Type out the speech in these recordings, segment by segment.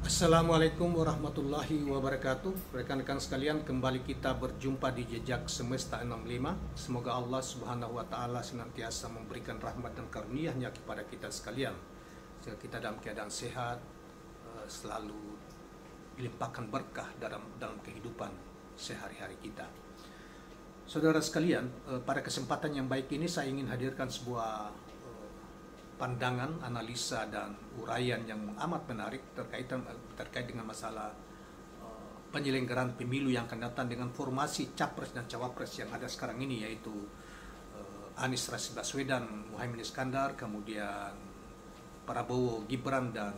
Assalamualaikum warahmatullahi wabarakatuh. Rekan-rekan sekalian, kembali kita berjumpa di Jejak Semesta 65. Semoga Allah Subhanahu wa taala senantiasa memberikan rahmat dan karunia-Nya kepada kita sekalian, sehingga kita dalam keadaan sehat, selalu dilimpahkan berkah dalam kehidupan sehari-hari kita. Saudara sekalian, pada kesempatan yang baik ini saya ingin hadirkan sebuah pandangan, analisa, dan uraian yang amat menarik terkait dengan masalah penyelenggaraan pemilu yang akan datang dengan formasi capres dan cawapres yang ada sekarang ini, yaitu Anies Rashid Baswedan, Muhaimin Iskandar, kemudian Prabowo Gibran, dan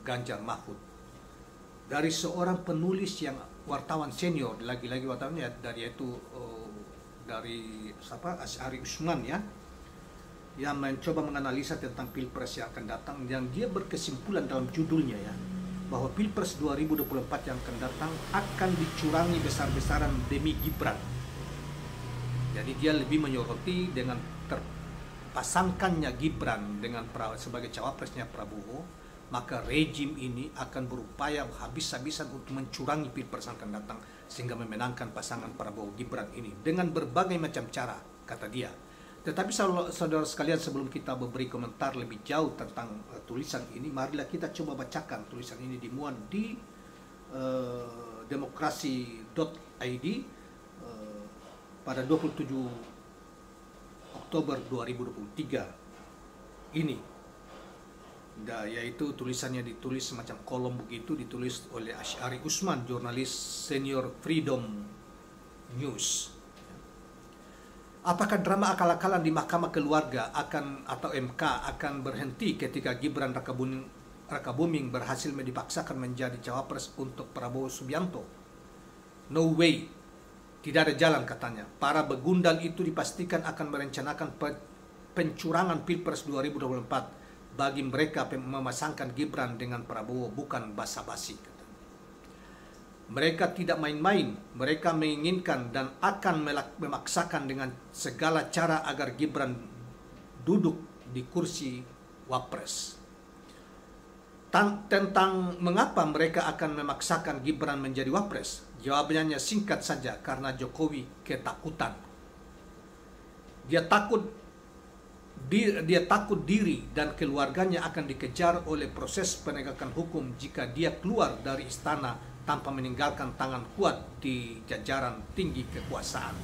Ganjar Mahfud. Dari seorang penulis yang wartawan senior, lagi-lagi wartawannya dari Asy'ari Usman, yang mencoba menganalisa tentang Pilpres yang akan datang, yang dia berkesimpulan dalam judulnya bahwa Pilpres 2024 yang akan datang akan dicurangi besar-besaran demi Gibran. Jadi dia lebih menyoroti dengan terpasangkannya Gibran dengan sebagai cawapresnya Prabowo, maka rejim ini akan berupaya habis-habisan untuk mencurangi Pilpres yang akan datang sehingga memenangkan pasangan Prabowo Gibran ini dengan berbagai macam cara, kata dia. Tetapi saudara sekalian, sebelum kita memberi komentar lebih jauh tentang tulisan ini, marilah kita coba bacakan tulisan ini dimuat di demokrasi.id pada 27 Oktober 2023 ini. Yaitu tulisannya ditulis semacam kolom begitu, ditulis oleh Asy'ari Usman, jurnalis senior Freedom News. Apakah drama akal-akalan di Mahkamah Keluarga atau MK akan berhenti ketika Gibran Rakabuming berhasil dipaksakan menjadi cawapres untuk Prabowo Subianto? No way, tidak ada jalan, katanya. Para begundal itu dipastikan akan merencanakan pencurangan Pilpres 2024 bagi mereka memasangkan Gibran dengan Prabowo, bukan basa-basi. Mereka tidak main-main, mereka menginginkan dan akan memaksakan dengan segala cara agar Gibran duduk di kursi Wapres. Tentang mengapa mereka akan memaksakan Gibran menjadi Wapres, jawabannya singkat saja, karena Jokowi ketakutan. Dia takut diri dan keluarganya akan dikejar oleh proses penegakan hukum jika dia keluar dari istana tanpa meninggalkan tangan kuat di jajaran tinggi kekuasaan.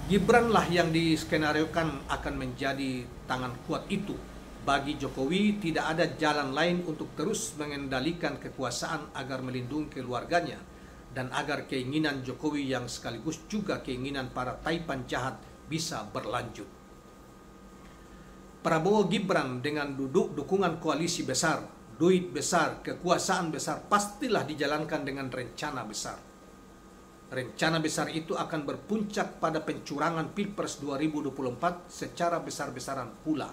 Gibranlah yang diskenariokan akan menjadi tangan kuat itu. Bagi Jokowi tidak ada jalan lain untuk terus mengendalikan kekuasaan agar melindungi keluarganya dan agar keinginan Jokowi yang sekaligus juga keinginan para taipan jahat bisa berlanjut. Prabowo Gibran dengan dukungan koalisi besar, duit besar, kekuasaan besar, pastilah dijalankan dengan rencana besar. Rencana besar itu akan berpuncak pada pencurangan Pilpres 2024 secara besar-besaran pula.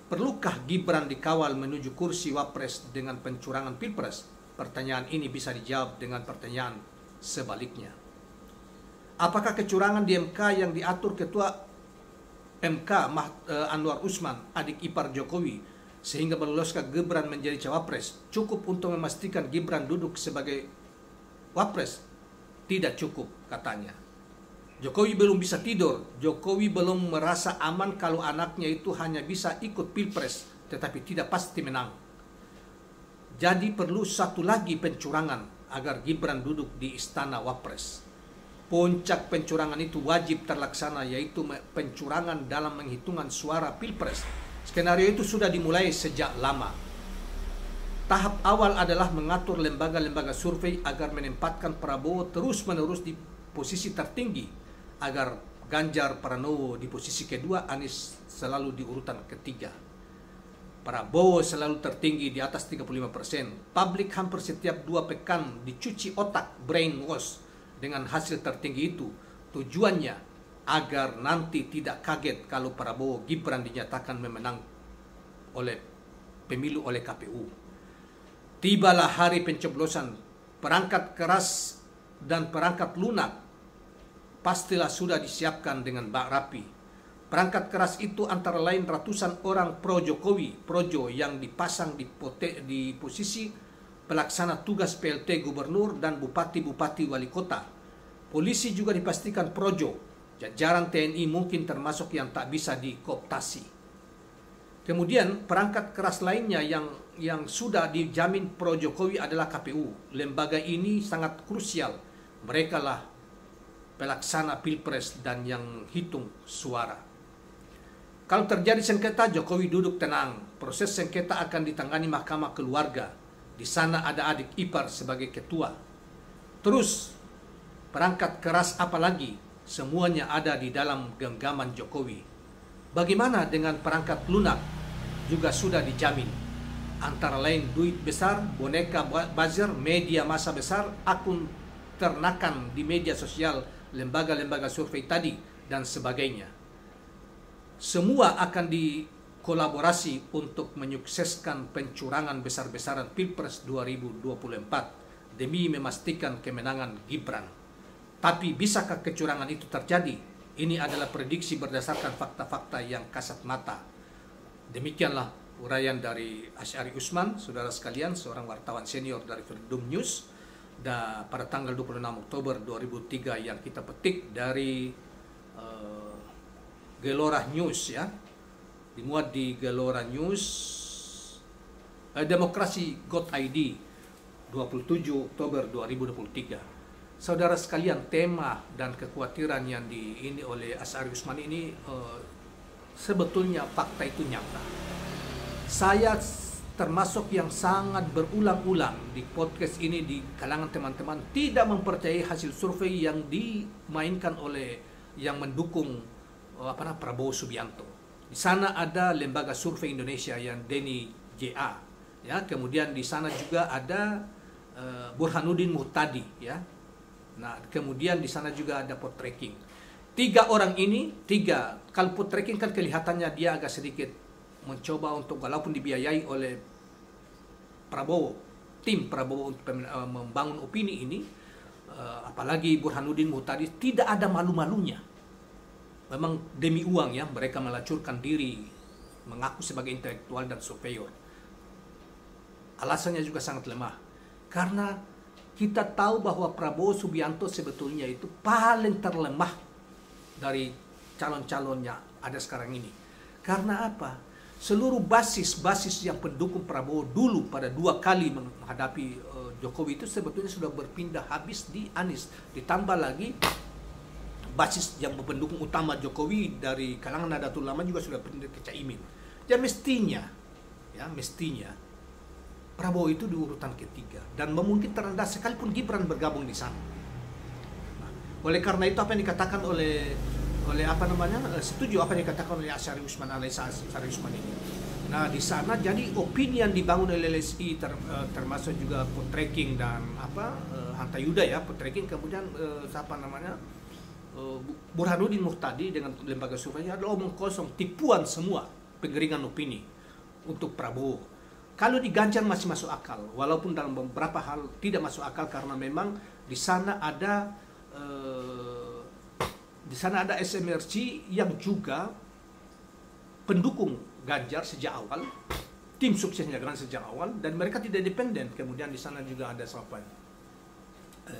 Perlukah Gibran dikawal menuju kursi Wapres dengan pencurangan Pilpres? Pertanyaan ini bisa dijawab dengan pertanyaan sebaliknya. Apakah kecurangan di MK yang diatur Ketua MK Anwar Usman, adik ipar Jokowi, sehingga meloloskan Gibran menjadi cawapres, cukup untuk memastikan Gibran duduk sebagai wapres? Tidak cukup, katanya. Jokowi belum bisa tidur. Jokowi belum merasa aman kalau anaknya itu hanya bisa ikut Pilpres, tetapi tidak pasti menang. Jadi perlu satu lagi pencurangan agar Gibran duduk di istana wapres. Puncak pencurangan itu wajib terlaksana, yaitu pencurangan dalam penghitungan suara Pilpres. Skenario itu sudah dimulai sejak lama. Tahap awal adalah mengatur lembaga-lembaga survei agar menempatkan Prabowo terus-menerus di posisi tertinggi, agar Ganjar Pranowo di posisi kedua, Anies selalu di urutan ketiga. Prabowo selalu tertinggi di atas 35%. Publik hampir setiap 2 pekan dicuci otak, brainwash, dengan hasil tertinggi itu. Tujuannya agar nanti tidak kaget kalau Prabowo Gibran dinyatakan memenang oleh pemilu oleh KPU. Tibalah hari pencoblosan, perangkat keras dan perangkat lunak pastilah sudah disiapkan dengan rapi. Perangkat keras itu antara lain ratusan orang pro Jokowi, projo yang dipasang di posisi pelaksana tugas PLT gubernur dan bupati-bupati wali kota. Polisi juga dipastikan projo, jajaran TNI mungkin termasuk yang tak bisa dikooptasi. Kemudian perangkat keras lainnya yang sudah dijamin pro Jokowi adalah KPU. Lembaga ini sangat krusial. Mereka lah pelaksana pilpres dan yang hitung suara. Kalau terjadi sengketa, Jokowi duduk tenang. Proses sengketa akan ditangani Mahkamah Keluarga. Di sana ada adik ipar sebagai ketua. Terus, perangkat keras apalagi? Semuanya ada di dalam genggaman Jokowi. Bagaimana dengan perangkat lunak? Juga sudah dijamin. Antara lain duit besar, boneka buzzer, media massa besar, akun ternakan di media sosial, lembaga-lembaga survei tadi, dan sebagainya. Semua akan dikolaborasi untuk menyukseskan pencurangan besar-besaran Pilpres 2024 demi memastikan kemenangan Gibran. Tapi bisakah kecurangan itu terjadi? Ini adalah prediksi berdasarkan fakta-fakta yang kasat mata. Demikianlah uraian dari Asy'ari Usman, saudara sekalian, seorang wartawan senior dari Freedom News, pada tanggal 26 Oktober 2003 yang kita petik dari Gelora News, ya, dimuat di Gelora News, Demokrasi.id 27 Oktober 2023. Saudara sekalian, tema dan kekhawatiran yang ini oleh Asy'ari Usman ini sebetulnya fakta itu nyata. Saya termasuk yang sangat berulang-ulang di podcast ini di kalangan teman-teman tidak mempercayai hasil survei yang dimainkan oleh yang mendukung Prabowo Subianto. Di sana ada lembaga survei Indonesia yang Denny JA, ya. Kemudian di sana juga ada Burhanuddin Muhtadi, ya. Nah, kemudian di sana juga ada Poltreking. Tiga orang ini, kalau Poltreking kan kelihatannya dia agak sedikit mencoba untuk, walaupun dibiayai oleh Prabowo, tim Prabowo untuk membangun opini ini, apalagi Burhanuddin Muhtadi tidak ada malu-malunya. Memang demi uang, ya, mereka melacurkan diri, mengaku sebagai intelektual dan surveyor. Alasannya juga sangat lemah. Karena kita tahu bahwa Prabowo Subianto sebetulnya itu paling terlemah dari calon-calonnya ada sekarang ini. Karena apa? Seluruh basis yang pendukung Prabowo dulu pada 2 kali menghadapi Jokowi itu sebetulnya sudah berpindah habis di Anies. Ditambah lagi basis yang pendukung utama Jokowi dari kalangan Nahdlatul Ulama juga sudah pindah ke Caimin. Dan mestinya Prabowo itu di urutan ketiga dan memungkinkan terendah sekalipun Gibran bergabung di sana. Nah, oleh karena itu apa yang dikatakan oleh setuju apa yang dikatakan oleh Asy'ari Usman ini. Nah, di sana jadi opini yang dibangun oleh LSI termasuk juga Poltreking dan Hanta Yuda, ya, Poltreking, kemudian Burhanuddin Muhtadi dengan lembaga surveinya adalah omong kosong, tipuan semua, penggiringan opini untuk Prabowo. Kalau di Ganjar masih masuk akal, walaupun dalam beberapa hal tidak masuk akal karena memang di sana ada SMRC yang juga pendukung Ganjar sejak awal, tim suksesnya Ganjar sejak awal, dan mereka tidak independen. Kemudian di sana juga ada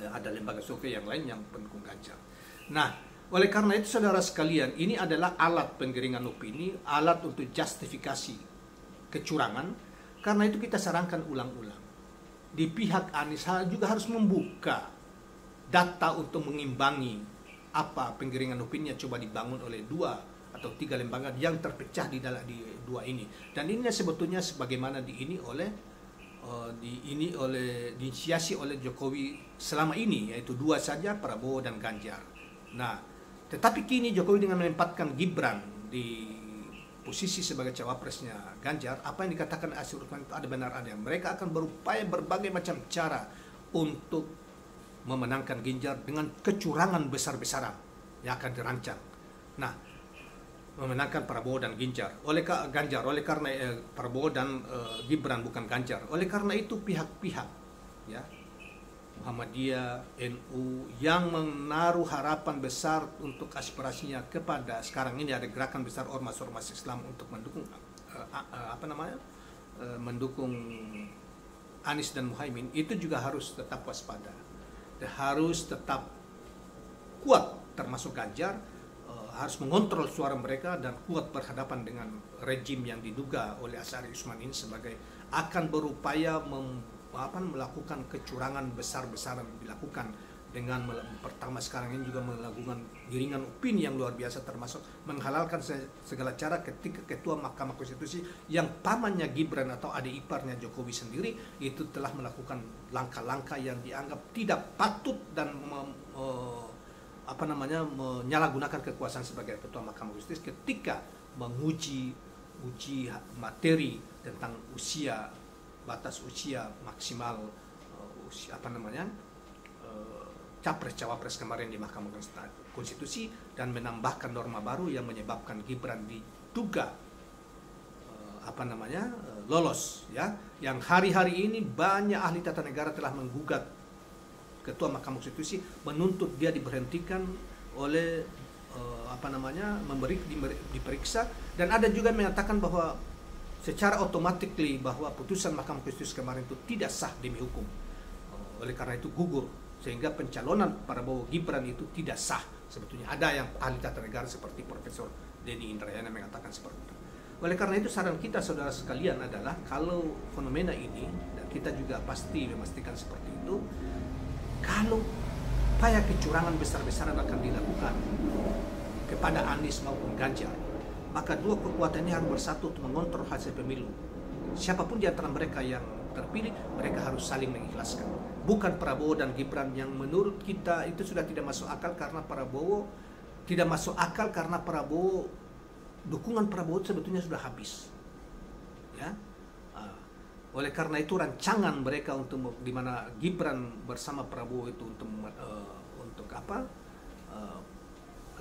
ada lembaga survei yang lain yang pendukung Ganjar. Nah, oleh karena itu saudara sekalian, ini adalah alat penggiringan opini, alat untuk justifikasi kecurangan. Karena itu kita sarankan ulang-ulang. Di pihak Anies juga harus membuka data untuk mengimbangi apa penggiringan opini yang coba dibangun oleh 2 atau 3 lembaga yang terpecah di 2 ini. Dan ini sebetulnya sebagaimana diinisiasi oleh Jokowi selama ini, yaitu 2 saja, Prabowo dan Ganjar. Nah, tetapi kini Jokowi dengan menempatkan Gibran di posisi sebagai cawapresnya Ganjar, apa yang dikatakan Asy'ari Usman itu ada benar ada. Mereka akan berupaya berbagai macam cara untuk memenangkan Ganjar dengan kecurangan besar-besaran yang akan dirancang. Nah, memenangkan Prabowo dan Ganjar. Oleh karena Prabowo dan Gibran, bukan Ganjar. Oleh karena itu pihak-pihak, ya, Muhammadiyah, NU yang menaruh harapan besar untuk aspirasinya kepada sekarang ini ada gerakan besar ormas-ormas Islam untuk mendukung mendukung Anies dan Muhaimin, itu juga harus tetap waspada, harus tetap kuat, termasuk Ganjar harus mengontrol suara mereka dan kuat berhadapan dengan rejim yang diduga oleh Asy'ari Usman ini sebagai akan berupaya melakukan kecurangan besar-besaran dilakukan dengan pertama sekarang ini juga melakukan giringan opini yang luar biasa, termasuk menghalalkan segala cara ketika Ketua Mahkamah Konstitusi yang pamannya Gibran atau adik iparnya Jokowi sendiri itu telah melakukan langkah-langkah yang dianggap tidak patut dan menyalahgunakan kekuasaan sebagai Ketua Mahkamah Konstitusi ketika menguji materi tentang batas usia maksimal capres cawapres kemarin di Mahkamah Konstitusi dan menambahkan norma baru yang menyebabkan Gibran diduga lolos, ya, yang hari-hari ini banyak ahli tata negara telah menggugat Ketua Mahkamah Konstitusi menuntut dia diberhentikan oleh diperiksa, dan ada juga mengatakan bahwa secara otomatis bahwa putusan Mahkamah Konstitusi kemarin itu tidak sah demi hukum. Oleh karena itu gugur, sehingga pencalonan Prabowo Gibran itu tidak sah sebetulnya. Ada yang ahli tata negara seperti Profesor Denny Indrayana mengatakan seperti itu. Oleh karena itu saran kita saudara sekalian adalah kalau fenomena ini, dan kita juga pasti memastikan seperti itu, kalau upaya kecurangan besar-besaran akan dilakukan kepada Anies maupun Ganjar, maka dua kekuatan ini harus bersatu untuk mengontrol hasil pemilu. Siapapun di antara mereka yang terpilih, mereka harus saling mengikhlaskan. Bukan Prabowo dan Gibran yang menurut kita itu sudah tidak masuk akal karena dukungan Prabowo sebetulnya sudah habis. Ya. Oleh karena itu rancangan mereka untuk di mana Gibran bersama Prabowo itu untuk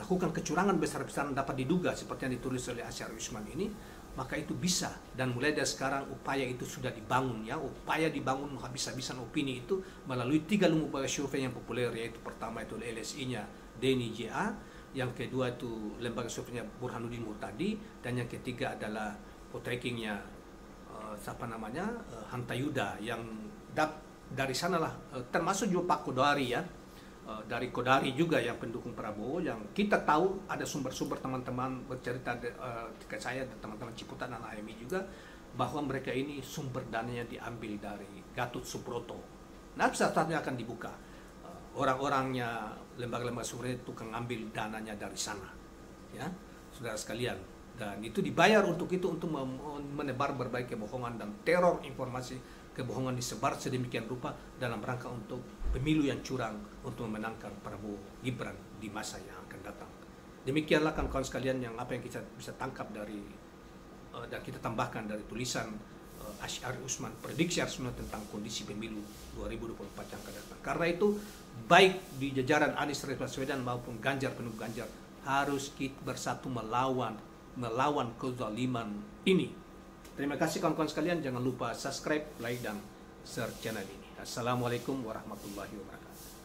lakukan kecurangan besar-besaran dapat diduga seperti yang ditulis oleh Asy'ari Usman ini, maka itu bisa, dan mulai dari sekarang upaya itu sudah dibangun, ya, upaya dibangun habis-habisan opini itu melalui 3 lembaga survei yang populer, yaitu pertama itu LSI-nya Denny JA, yang kedua itu lembaga surveinya Burhanuddin Muhtadi, dan yang ketiga adalah poltrekkingnya Hanta Yuda, yang dari sanalah termasuk juga Pak Kodari, ya, dari Kodari juga yang pendukung Prabowo, yang kita tahu ada sumber-sumber teman-teman bercerita ke saya dan teman-teman Ciputat dan AMI juga bahwa mereka ini sumber dananya diambil dari Gatot Subroto. Nah, saat-saatnya akan dibuka orang-orangnya, lembaga-lembaga survei itu tukang ambil dananya dari sana, ya, saudara sekalian, dan itu dibayar untuk menebar berbagai kebohongan dan teror informasi kebohongan disebar sedemikian rupa dalam rangka untuk pemilu yang curang untuk memenangkan Prabowo Gibran di masa yang akan datang. Demikianlah kawan-kawan sekalian yang kita bisa tangkap dari dan kita tambahkan dari tulisan Asy'ari Usman, prediksi Usman tentang kondisi pemilu 2024 yang akan datang. Karena itu baik di jajaran Anies Baswedan maupun Ganjar, pendukung Ganjar, harus kita bersatu melawan kezaliman ini. Terima kasih kawan-kawan sekalian, jangan lupa subscribe, like, dan share channel ini. Assalamualaikum warahmatullahi wabarakatuh.